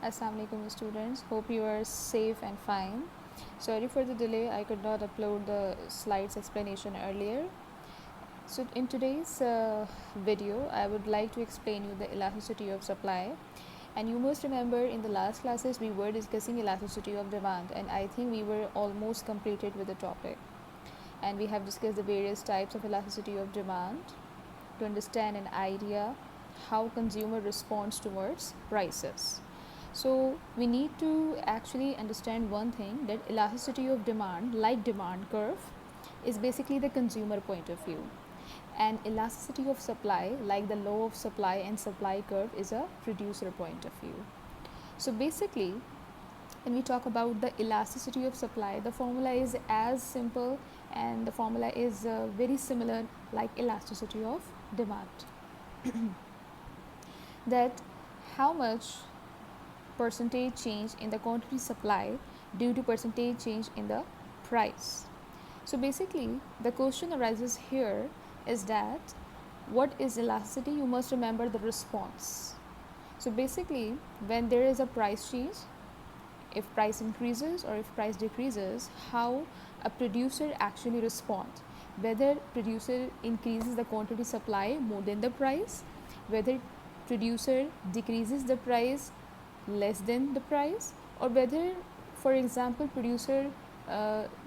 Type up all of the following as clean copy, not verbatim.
Assalamu alaikum students, hope you are safe and fine. Sorry for the delay, I could not upload the slides explanation earlier. So in today's video, I would like to explain you the elasticity of supply. And you must remember in the last classes we were discussing elasticity of demand, and I think we were almost completed with the topic. And we have discussed the various types of elasticity of demand to understand an idea how consumer responds towards prices. So we need to actually understand one thing, that elasticity of demand, like demand curve, is basically the consumer point of view, and elasticity of supply, like the law of supply and supply curve, is a producer point of view. So basically, when we talk about the elasticity of supply, the formula is as simple, and the formula is very similar like elasticity of demand. That how much percentage change in the quantity supply due to percentage change in the price. So basically the question arises here is that what is elasticity? You must remember the response. So basically when there is a price change, if price increases or if price decreases, how a producer actually responds, whether producer increases the quantity supply more than the price, whether producer decreases the price less than the price, or whether, for example, producer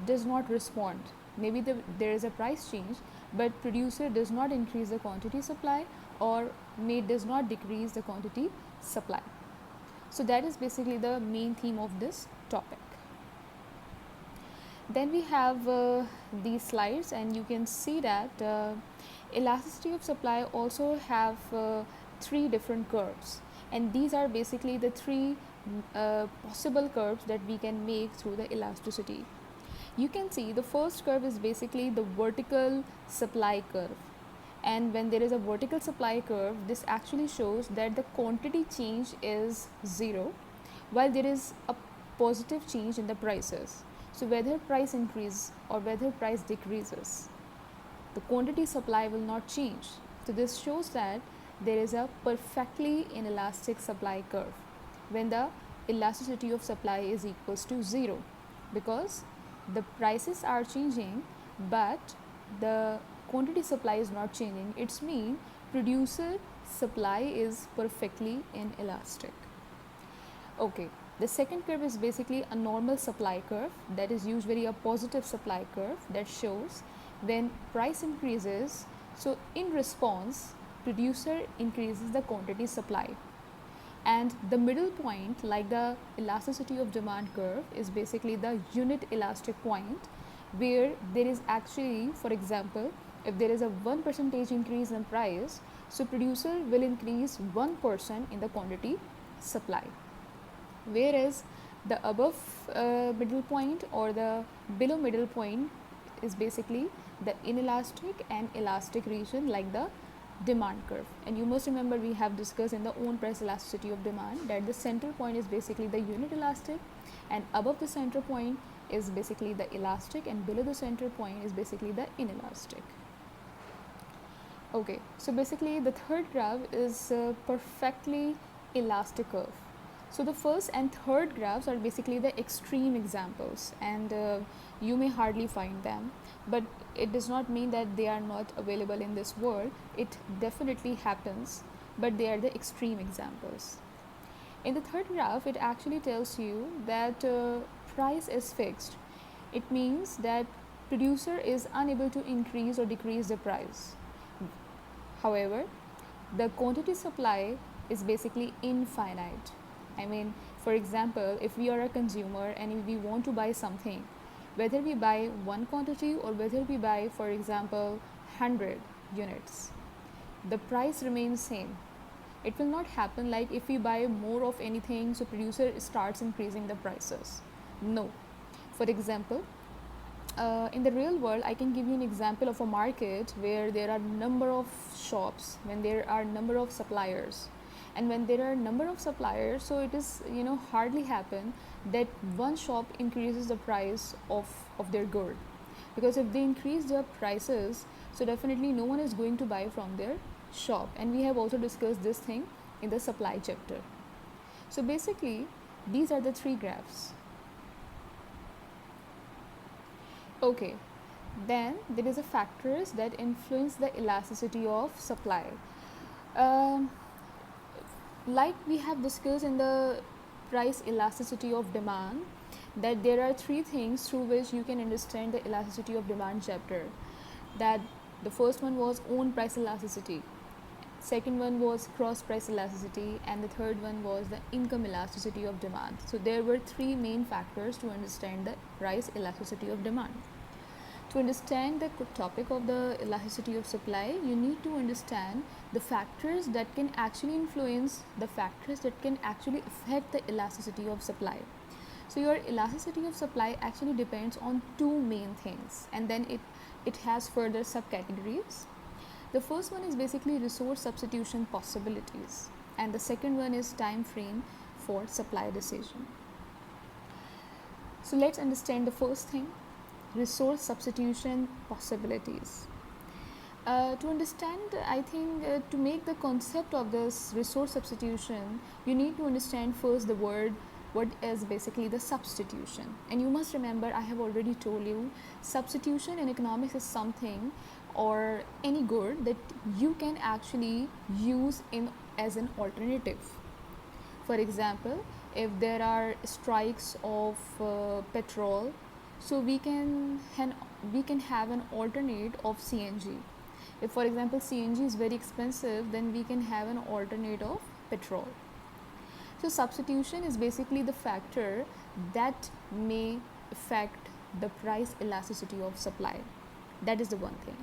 does not respond. Maybe there is a price change, but producer does not increase the quantity supply, or does not decrease the quantity supply. So that is basically the main theme of this topic. Then we have these slides, and you can see that elasticity of supply also have three different curves, and these are basically the three possible curves that we can make through the elasticity. You can see the first curve is basically the vertical supply curve, and when there is a vertical supply curve, this actually shows that the quantity change is zero, while there is a positive change in the prices. So whether price increases or whether price decreases, the quantity supply will not change. So this shows that there is a perfectly inelastic supply curve when the elasticity of supply is equals to zero, because the prices are changing but the quantity supply is not changing. It's mean producer supply is perfectly inelastic. Okay, the second curve is basically a normal supply curve, that is usually a positive supply curve that shows when price increases, so in response producer increases the quantity supply. And the middle point, like the elasticity of demand curve, is basically the unit elastic point, where there is actually, for example, if there is a 1% increase in price, so producer will increase 1% in the quantity supply, whereas the above middle point or the below middle point is basically the inelastic and elastic region, like the demand curve. And you must remember we have discussed in the own price elasticity of demand that the center point is basically the unit elastic, and above the center point is basically the elastic, and below the center point is basically the inelastic. Okay, so basically the third graph is perfectly elastic curve. So the first and third graphs are basically the extreme examples, and you may hardly find them, but it does not mean that they are not available in this world. It definitely happens, but they are the extreme examples. In the third graph, it actually tells you that price is fixed. It means that producer is unable to increase or decrease the price. However, the quantity supply is basically infinite. I mean, for example, if we are a consumer and if we want to buy something, whether we buy one quantity or whether we buy, for example, 100 units, the price remains same. It will not happen like if we buy more of anything, so producer starts increasing the prices. No. For example, in the real world, I can give you an example of a market where there are number of shops, when there are number of suppliers, and when there are number of suppliers, so it is hardly happen that one shop increases the price of their good, because if they increase their prices, so definitely no one is going to buy from their shop. And we have also discussed this thing in the supply chapter. So basically, these are the three graphs. Okay, then there is a factors that influence the elasticity of supply. Um, like we have discussed in the price elasticity of demand, that there are three things through which you can understand the elasticity of demand chapter. That the first one was own price elasticity, second one was cross price elasticity, and the third one was the income elasticity of demand. So there were three main factors to understand the price elasticity of demand. To understand the topic of the elasticity of supply, you need to understand the factors that can actually influence, the factors that can actually affect the elasticity of supply. So your elasticity of supply actually depends on two main things, and then it has further subcategories. The first one is basically resource substitution possibilities, and the second one is time frame for supply decision. So let's understand the first thing, resource substitution possibilities. To understand, I think to make the concept of this resource substitution, you need to understand first the word, what is basically the substitution. And you must remember, I have already told you, substitution in economics is something or any good that you can actually use in as an alternative. For example, if there are strikes of petrol, so we can have an alternate of CNG. If for example CNG is very expensive, then we can have an alternate of petrol. So substitution is basically the factor that may affect the price elasticity of supply. That is the one thing.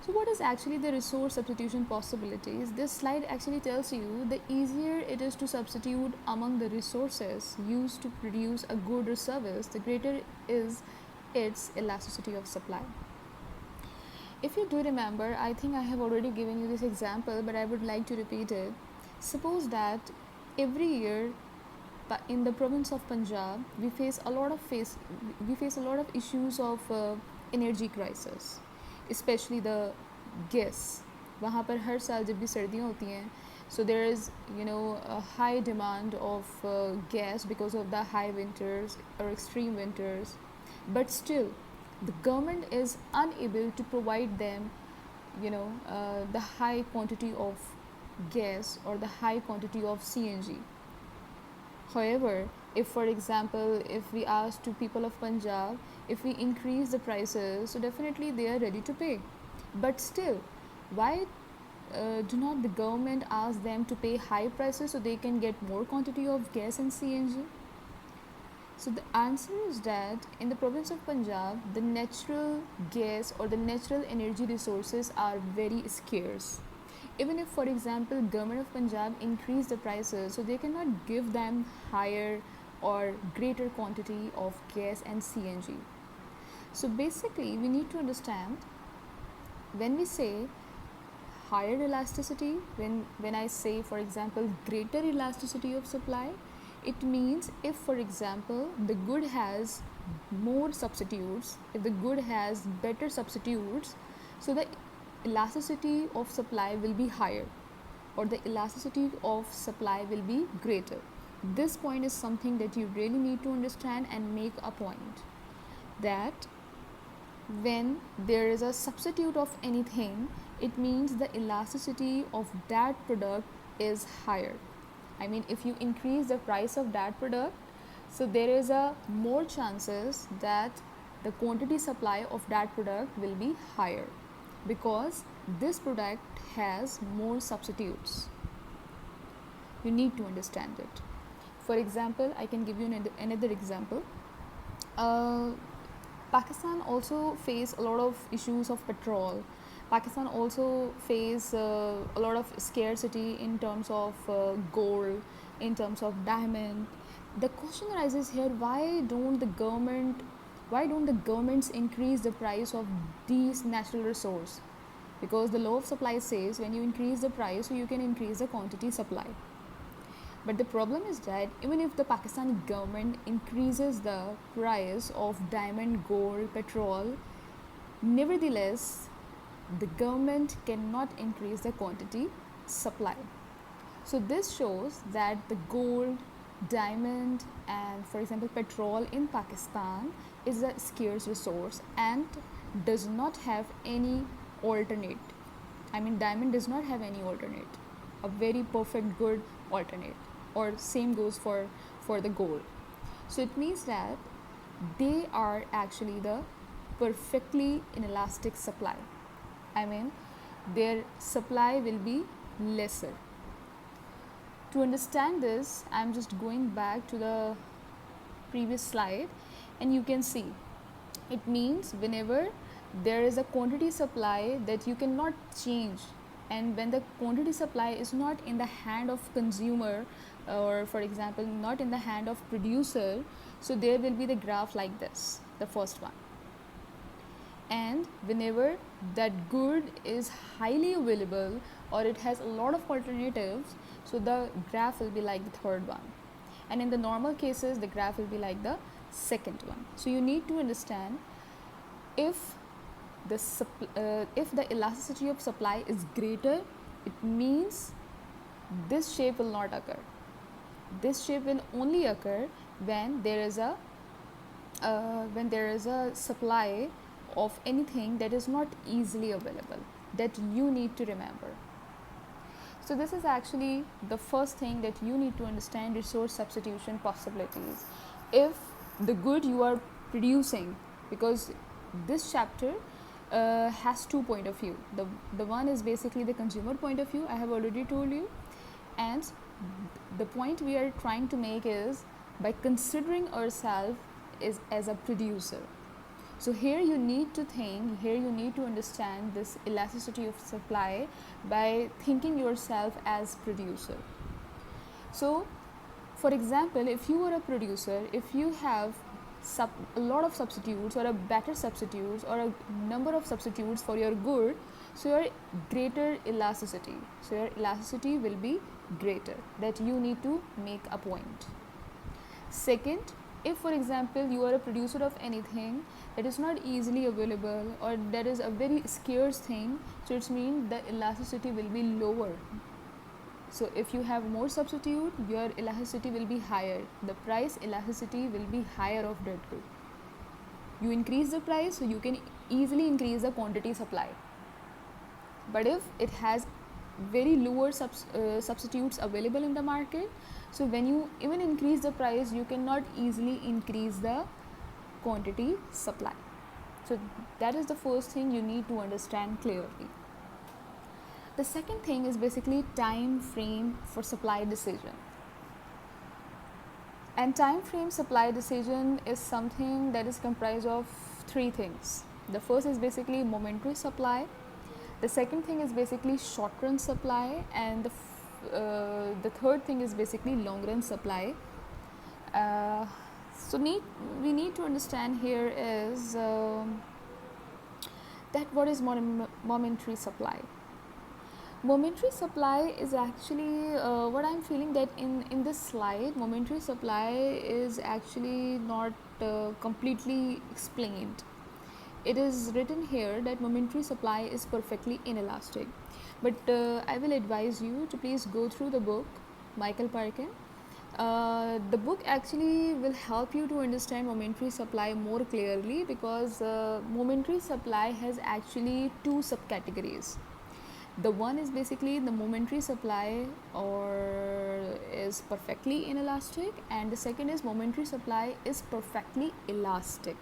So what is actually the resource substitution possibilities? This slide actually tells you the easier it is to substitute among the resources used to produce a good or service, the greater is its elasticity of supply. If you do remember, I think I have already given you this example, but I would like to repeat it. Suppose that every year in the province of Punjab, we face a lot of issues of energy crisis, especially the gas. वहाँ पर हर साल जब भी सर्दियाँ होती हैं, so there is a high demand of gas because of the high winters or extreme winters, but still the government is unable to provide them the high quantity of gas or the high quantity of CNG. However, if for example, if we ask to people of Punjab, if we increase the prices, so definitely they are ready to pay. But still, why do not the government ask them to pay high prices so they can get more quantity of gas and CNG? So the answer is that in the province of Punjab, the natural gas or the natural energy resources are very scarce. Even if, for example, government of Punjab increase the prices, so they cannot give them higher or greater quantity of gas and CNG. So basically, we need to understand, when we say higher elasticity, when I say, for example, greater elasticity of supply, it means if, for example, the good has more substitutes, if the good has better substitutes, so the elasticity of supply will be higher or the elasticity of supply will be greater. This point is something that you really need to understand and make a point, that when there is a substitute of anything, it means the elasticity of that product is higher. I mean, if you increase the price of that product, so there is a more chances that the quantity supply of that product will be higher because this product has more substitutes. You need to understand it. For example, I can give you another example. Pakistan also face a lot of issues of petrol. Pakistan also face a lot of scarcity in terms of gold, in terms of diamond. The question arises here: why don't the governments increase the price of these natural resources? Because the law of supply says when you increase the price, so you can increase the quantity supply. But the problem is that even if the Pakistani government increases the price of diamond, gold, petrol, nevertheless the government cannot increase the quantity supply. So this shows that the gold, diamond, and for example petrol in Pakistan is a scarce resource and does not have any alternate. I mean, diamond does not have any alternate, a very perfect good alternate. Or same goes for the gold. So it means that they are actually the perfectly inelastic supply. I mean, their supply will be lesser. To understand this, I'm just going back to the previous slide, and you can see it means whenever there is a quantity supply that you cannot change, and when the quantity supply is not in the hand of consumer, or for example not in the hand of producer, so there will be the graph like this, the first one. And whenever that good is highly available or it has a lot of alternatives, so the graph will be like the third one. And in the normal cases, the graph will be like the second one. So you need to understand, if the elasticity of supply is greater, it means this shape will not occur. This shape will only occur when there is a supply of anything that is not easily available, that you need to remember. So this is actually the first thing that you need to understand: resource substitution possibilities. If the good you are producing, because this chapter has two point of view. The one is basically the consumer point of view, I have already told you, and the point we are trying to make is by considering ourselves as a producer. So here you need to think, here you need to understand this elasticity of supply by thinking yourself as producer. So for example, if you are a producer, if you have a lot of substitutes or a better substitutes or a number of substitutes for your good, so your greater elasticity, so your elasticity will be greater, that you need to make a point. Second, if for example you are a producer of anything that is not easily available or that is a very scarce thing, so it means the elasticity will be lower. So if you have more substitute, your elasticity will be higher, the price elasticity will be higher of that good. You increase the price, so you can easily increase the quantity supply. But if it has very lower substitutes available in the market, so when you even increase the price, you cannot easily increase the quantity supply. So that is the first thing you need to understand clearly. The second thing is basically time frame for supply decision. And time frame supply decision is something that is comprised of three things. The first is basically momentary supply. The second thing is basically short run supply, and the third thing is basically long run supply. We need to understand here is that what is momentary supply. Momentary supply is actually what I'm feeling that in this slide, momentary supply is actually not completely explained. It is written here that momentary supply is perfectly inelastic, but I will advise you to please go through the book Michael Parkin. The book actually will help you to understand momentary supply more clearly, because momentary supply has actually two subcategories. The one is basically the momentary supply or is perfectly inelastic, and the second is momentary supply is perfectly elastic.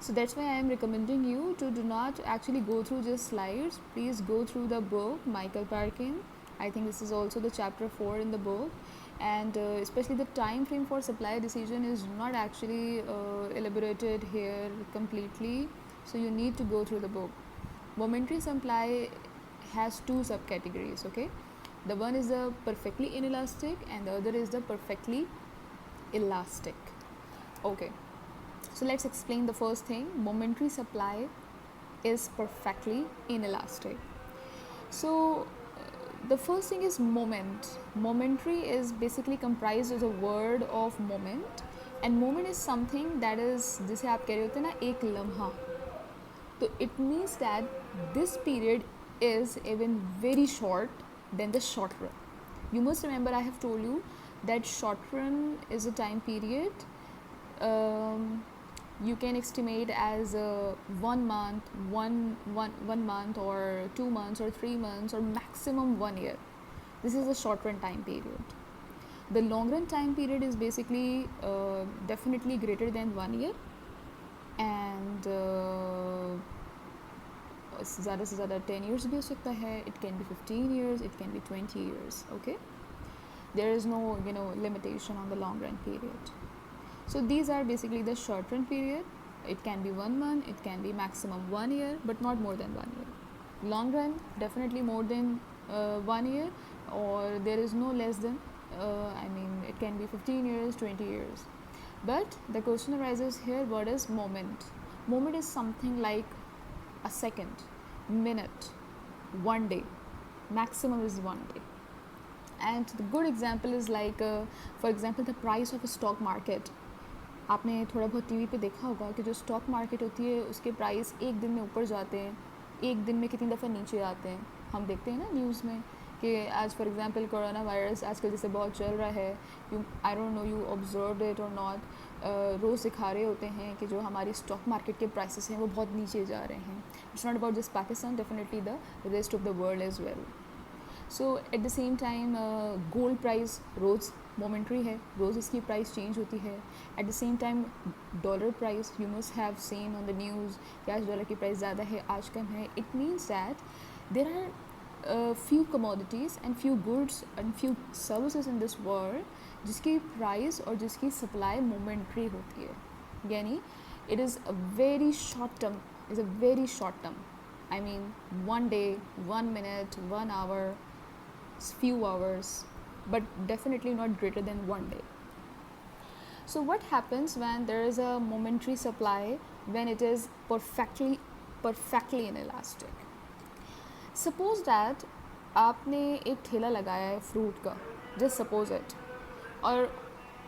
So that's why I am recommending you to do not actually go through just slides. Please go through the book Michael Parkin. I think this is also the chapter 4 in the book, and especially the time frame for supply decision is not actually elaborated here completely, so you need to go through the book. Momentary supply has two subcategories, okay? The one is the perfectly inelastic and the other is the perfectly elastic. Okay, so let's explain the first thing. Momentary supply is perfectly inelastic. So the first thing is moment. Momentary is basically comprised of the word of moment, and moment is something that is, जिसे आप कह रहे होते हैं ना, एक लम्हा. So it means that this period is even very short than the short run. You must remember I have told you that short run is a time period you can estimate as 1 month, one month or 2 months or 3 months or maximum 1 year. This is a short run time period. The long run time period is basically definitely greater than 1 year, and ज़्यादा से ज़्यादा 10 years भी हो सकता है. It can be 15 years, it can be 20 years. Okay, there is no limitation on the long run period. So these are basically the short run period. It can be 1 month, it can be maximum 1 year, but not more than 1 year. Long run definitely more than 1 year, or there is no less than it can be 15 years, 20 years. But the question arises here, what is moment? Moment is something like a second, minute, 1 day. Maximum is 1 day. And the good example is like for example the price of a stock market. आपने थोड़ा बहुत TV पे देखा होगा कि जो stock market होती है उसके प्राइस एक दिन में ऊपर जाते हैं, एक दिन में कितनी दफ़ा नीचे आते हैं. हम देखते हैं ना न्यूज़ में कि आज फॉर एग्जांपल कोरोना वायरस आजकल जैसे बहुत चल रहा है. You I don't know you observe it और नॉट, रोज़ दिखा रहे होते हैं कि जो हमारी स्टॉक मार्केट के प्राइसेस हैं वो बहुत नीचे जा रहे हैं. It's not about just Pakistan, definitely the rest of the world as well. So at the same time gold price रोज़ मोमेंट्री है, रोज़ इसकी प्राइस चेंज होती है. At the same time dollar price, you must have seen on the news कि आज dollar की price ज़्यादा है, आज कम है. It means that there are few commodities and few goods and few services in this world जिसकी price और जिसकी सप्लाई मोमेंट्री होती है. यानी it is a very short term, is a very short term. I mean 1 day, 1 minute, 1 hour, few hours, but definitely not greater than 1 day. So what happens when there is a momentary supply, when it is perfectly inelastic? Suppose that आपने एक ठेला लगाया है fruit का, just suppose it, और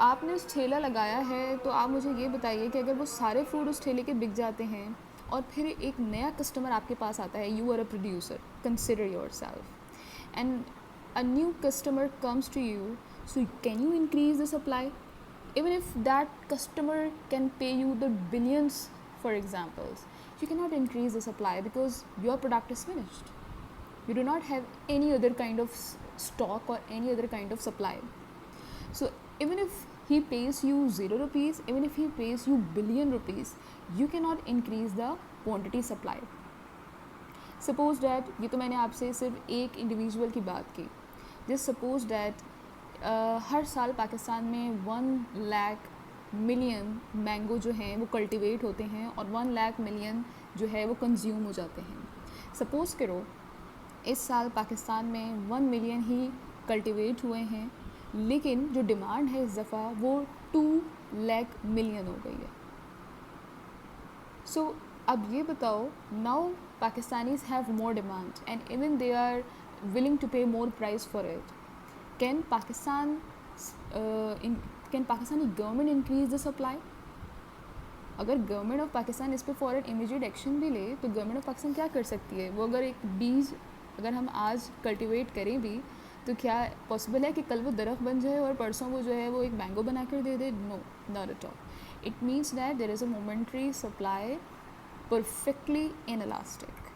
आपने उस ठेला लगाया है, तो आप मुझे ये बताइए कि अगर वो सारे फ्रूट उस ठेले के बिक जाते हैं और फिर एक नया कस्टमर आपके पास आता है, you are a producer, consider yourself, and a new customer comes to you, so can you increase the supply? Even if that customer can pay you the billions, for examples, you cannot increase the supply because your product is finished. You do not have any other kind of stock or any other kind of supply. So even if he pays you 0 rupees, even if he pays you billion rupees, you cannot increase the quantity supply. Suppose that, ये तो मैंने आपसे सिर्फ एक individual की बात की. Just suppose that हर साल पाकिस्तान में 1 लाख मिलियन मैंगो जो हैं वो कल्टिवेट होते हैं और 1 लाख मिलियन जो है वो कंज्यूम हो जाते हैं. सपोज़ करो इस साल पाकिस्तान में 1 मिलियन ही कल्टिवेट हुए हैं, लेकिन जो डिमांड है इस दफ़ा वो 2 लाख मिलियन हो गई है. सो अब ये बताओ, now Pakistanis have more demand and even they are willing to pay more price for it. Can Pakistani government increase the supply? अगर गवर्नमेंट ऑफ पाकिस्तान इस पर फ़ौरन इमीडिएट एक्शन भी ले तो गवर्नमेंट ऑफ पाकिस्तान क्या कर सकती है? वो अगर एक बीज अगर हम आज कल्टिवेट करें भी तो क्या पॉसिबल है कि कल वो दरख्त बन जाए और परसों वो जो है वो एक मैंगो बना कर दे दे? No, not at all. It means that there is a momentary supply, perfectly inelastic.